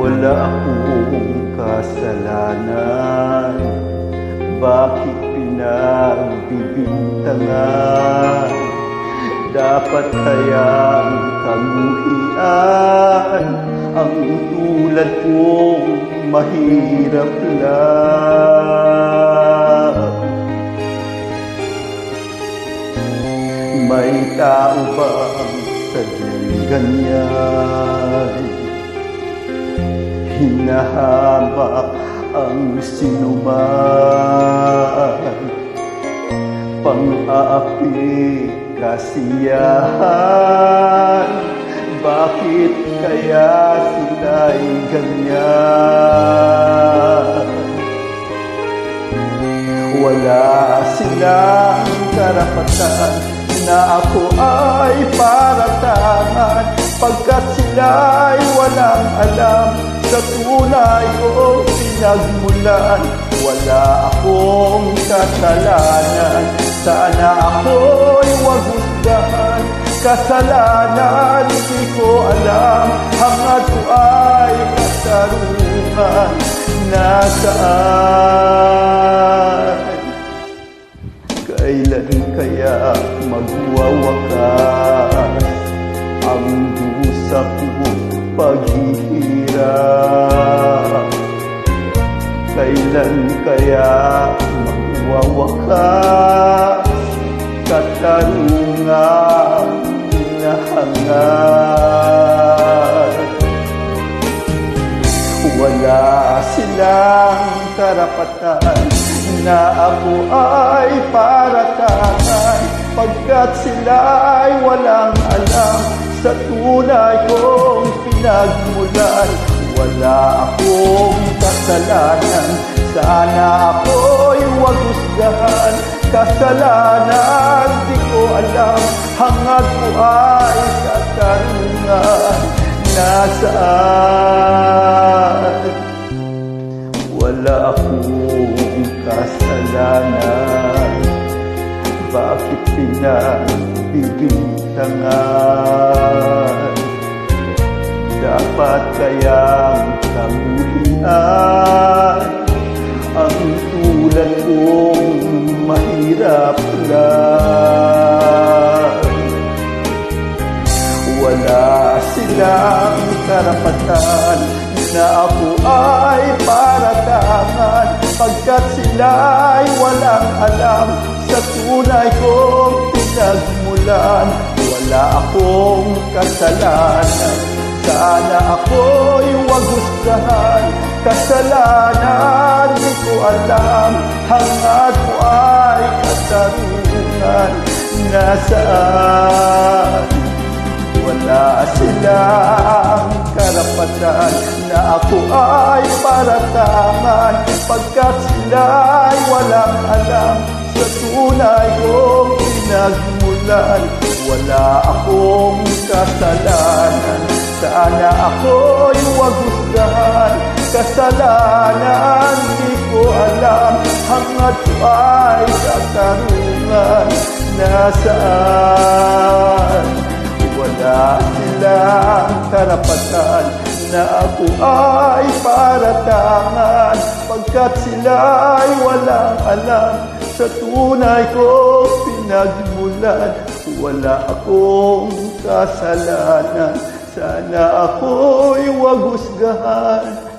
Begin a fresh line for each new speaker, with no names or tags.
Wala akong kasalanan, bakit pinagbibintangan? Dapat kayang kamuhian ang tulad kong mahirap lang. May tao bang sadyang ganyan? Hinahamak ang sinuman, pang-aapi kasiyahan. Bakit kaya sila'y ganyan? Wala silang karapatan na ako ay paratangan, pagkat sila'y walang alam sa tunay kong pinagmulan. Wala akong kasalanan, sana ako'y wag husgahan. Kasalanan di ko alam, hangad ko ay katarungan. Nasaan? Kailan kaya magwawakas ang dusa kong paghihirap? Kailan kaya magwawakas katarungan na hangad? Wala silang karapatan na ako ay paratangan, pagkat sila'y walang alam sa tunay kong pinagmulan. Wala akong kasalanan, sana ako'y wag husgahan. Kasalanan di ko alam, hangad ko ay katarungan. Nasaan? Wala akong kasalanan, bakit pinagbibintangan? Dapat kayang kamuhian ang tulad kong mahirap lang. Wala silang karapatan na ako ay paratangan, pagkat sila'y walang alam sa tunay kong pinagmulan. Wala akong kasalanan, sana ako'y wag husgahan. Kasalanan di ko alam, hangad ko ay katarungan. Nasaan? Wala silang karapatan na ako ay paratangan, pagkat sila'y walang alam sa tunay kong pinagmulan. Wala akong kasalanan, sana ako'y wag husgahan. Kasalanan di ko alam, hangad ko ay katarungan. Nasaan? Wala silang karapatan na ako ay paratangan, pagkat sila'y walang alam sa tunay kong pinagmulan. Wala akong kasalanan, sana ako'y wag husgahan.